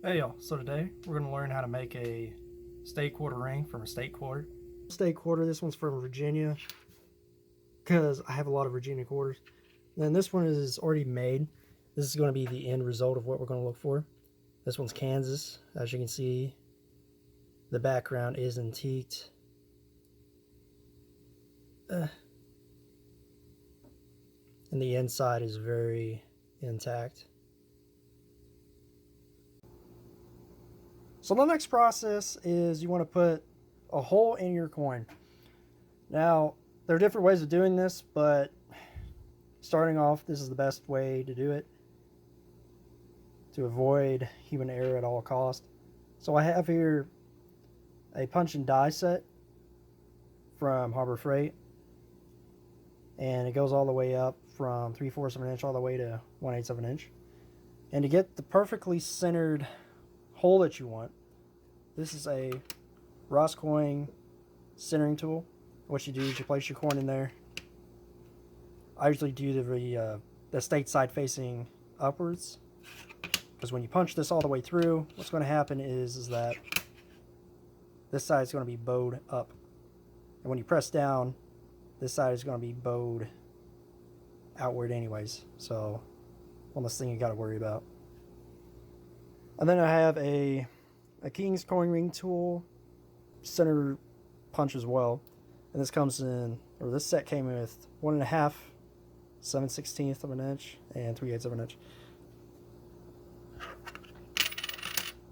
Hey y'all, so today we're going to learn how to make a state quarter ring from a state quarter. State quarter, this one's from Virginia because I have a lot of Virginia quarters. And then this one is already made. This is going to be the end result of what we're going to look for. This one's Kansas. As you can see, the background is antiqued. And the inside is very intact. So the next process is you want to put a hole in your coin. Now, there are different ways of doing this, but starting off, this is the best way to do it to avoid human error at all costs. So I have here a punch and die set from Harbor Freight, and it goes all the way up from 3/4 of an inch all the way to 1/8 of an inch. And to get the perfectly centered hole that you want, this is a Roscoe centering tool. What you do is you place your coin in there. I usually do the state side facing upwards, because when you punch this all the way through, what's going to happen is that this side is going to be bowed up, and when you press down, this side is going to be bowed outward anyways. So one less thing you got to worry about. And then I have a King's coin ring tool center punch as well, and this comes in, or this set came with 1.5, 7/16 of an inch, and 3/8 of an inch.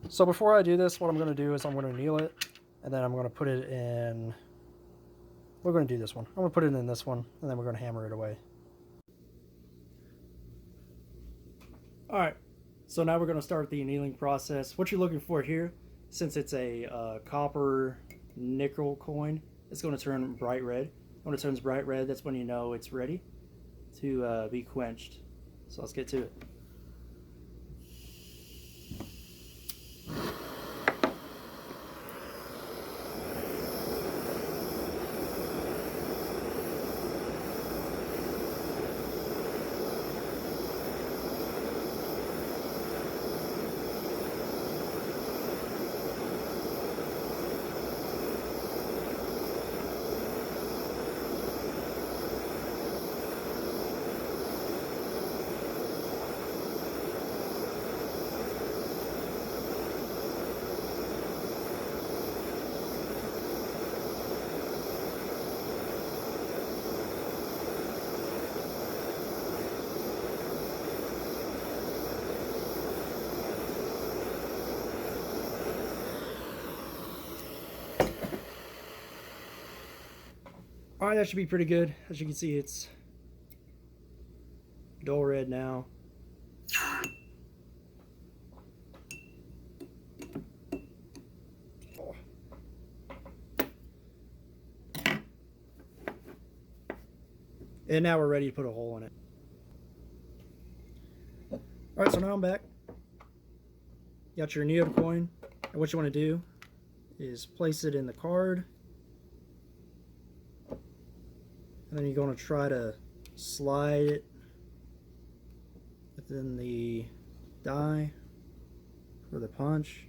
So before I do this, what I'm going to do is I'm going to anneal it, and then I'm going to put it in, we're going to do this one. I'm going to put it in this one, and then we're going to hammer it away. Alright, so now we're going to start the annealing process. What you're looking for here, since it's a copper nickel coin, it's going to turn bright red. When it turns bright red, that's when you know it's ready to be quenched. So let's get to it. Alright, that should be pretty good. As you can see, it's dull red now. And now we're ready to put a hole in it. Alright, so now I'm back. You got your annealed coin, and what you want to do is place it in the card, and then you're going to try to slide it within the die for the punch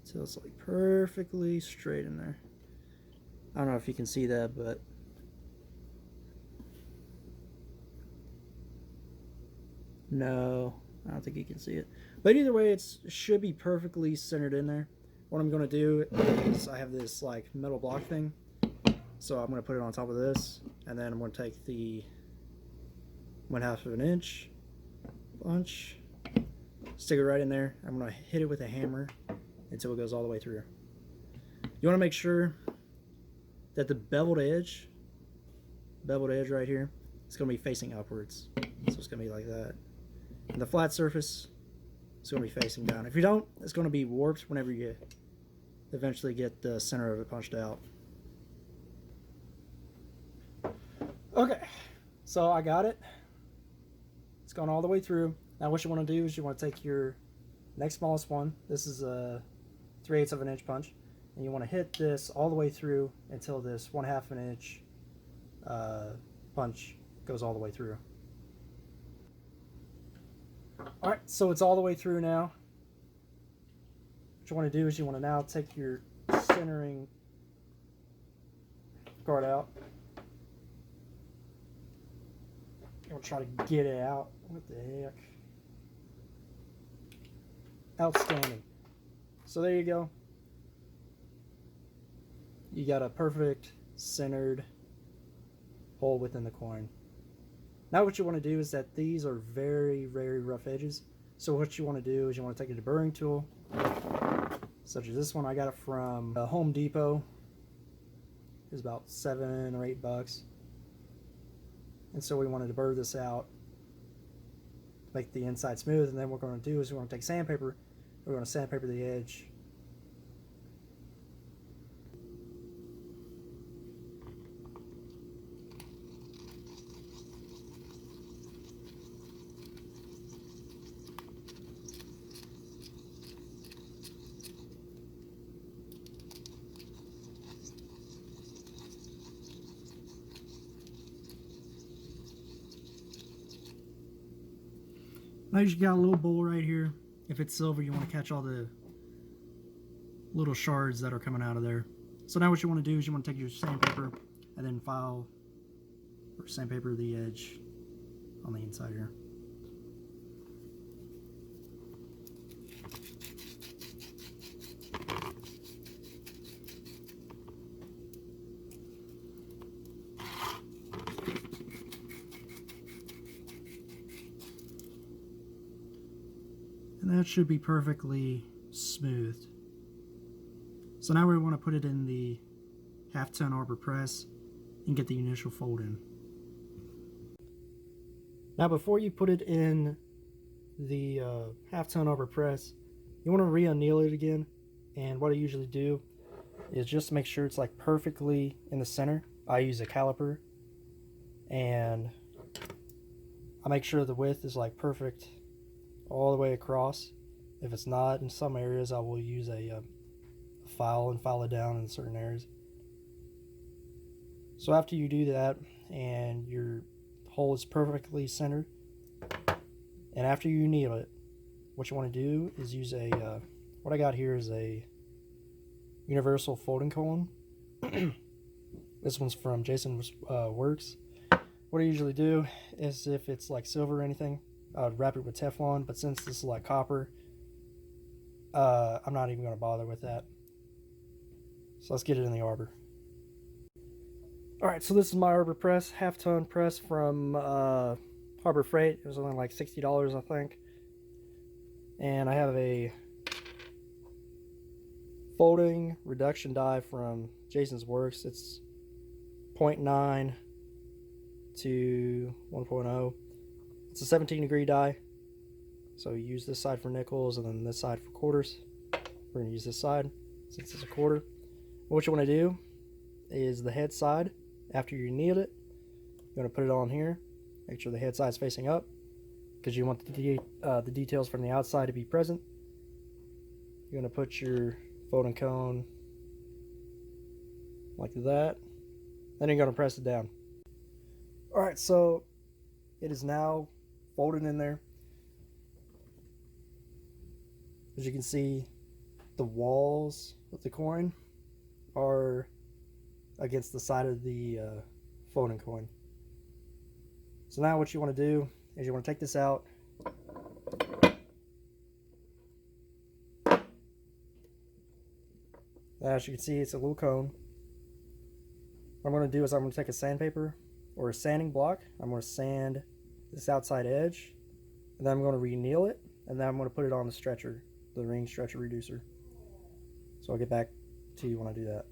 until it's like perfectly straight in there. I don't know if you can see that, but no, I don't think you can see it. But either way, it should be perfectly centered in there. What I'm going to do is I have this like metal block thing. So I'm going to put it on top of this, and then I'm going to take the 1/2 of an inch punch, stick it right in there. I'm going to hit it with a hammer until it goes all the way through. You want to make sure that the beveled edge right here, is going to be facing upwards. So it's going to be like that. And the flat surface is going to be facing down. If you don't, it's going to be warped whenever you eventually get the center of it punched out. Okay, so I got it. It's gone all the way through. Now what you want to do is you want to take your next smallest one. This is a 3/8 of an inch punch, and you want to hit this all the way through until this 1/2 an inch punch goes all the way through. All right, so it's all the way through now. What you want to do is you want to now take your centering guard out. You want to try to get it out. What the heck? Outstanding. So there you go. You got a perfect centered hole within the coin. Now what you want to do is that these are very, very rough edges. So what you want to do is you want to take a deburring tool, such as this one. I got it from Home Depot. It was about $7 or $8. And so we want to deburr this out, make the inside smooth, and then what we're going to do is we want to take sandpaper. We're going to sandpaper the edge. Now you got a little bowl right here. If it's silver, you want to catch all the little shards that are coming out of there. So now what you want to do is you want to take your sandpaper and then file or sandpaper the edge on the inside here. And that should be perfectly smooth. So now we want to put it in the half-ton arbor press and get the initial fold in. Now before you put it in the half-ton arbor press, you want to re-anneal it again. And what I usually do is just to make sure it's like perfectly in the center, I use a caliper and I make sure the width is like perfect all the way across. If it's not, in some areas I will use a file and file it down in certain areas. So after you do that and your hole is perfectly centered, and after you anneal it, what you want to do is use a what I got here is a universal folding cone. This one's from Jason's Works. What I usually do is, if it's like silver or anything, I would wrap it with Teflon, but since this is like copper, I'm not even going to bother with that. So let's get it in the arbor. Alright, so this is my arbor press, half-ton press from Harbor Freight. It was only like $60, I think. And I have a folding reduction die from Jason's Works. It's 0.9 to 1.0. It's a 17-degree die. So you use this side for nickels and then this side for quarters. We're going to use this side since it's a quarter. What you want to do is the head side, after you anneal it, you're going to put it on here. Make sure the head side is facing up because you want the details from the outside to be present. You're going to put your folding cone like that. Then you're going to press it down. Alright, so it is now folded in there. As you can see, the walls of the coin are against the side of the folding coin. So now what you want to do is you want to take this out. As you can see, it's a little cone. What I'm going to do is I'm going to take a sandpaper or a sanding block. I'm going to sand this outside edge, and then I'm going to re-anneal it, and then I'm going to put it on the stretcher, the ring stretcher reducer. So I'll get back to you when I do that.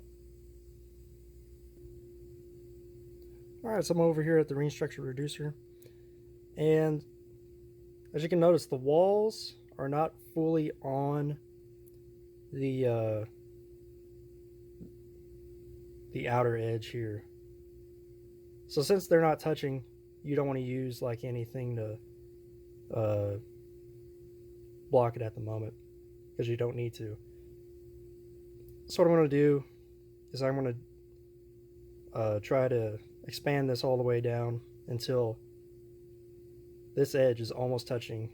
Alright, so I'm over here at the ring stretcher reducer, and as you can notice, the walls are not fully on the outer edge here. So since they're not touching, you don't want to use like anything to block it at the moment, because you don't need to. So what I'm going to do is I'm going to try to expand this all the way down until this edge is almost touching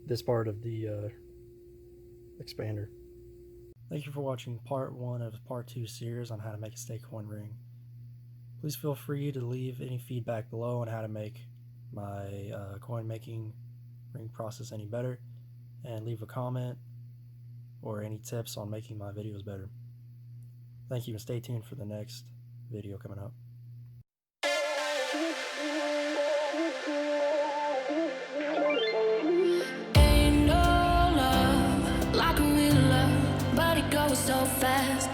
this part of the expander. Thank you for watching part 1 of part 2 series on how to make a stay coin ring. Please feel free to leave any feedback below on how to make my coin making ring process any better, and leave a comment or any tips on making my videos better. Thank you, and stay tuned for the next video coming up. Ain't no love like a real love, but it goes so fast.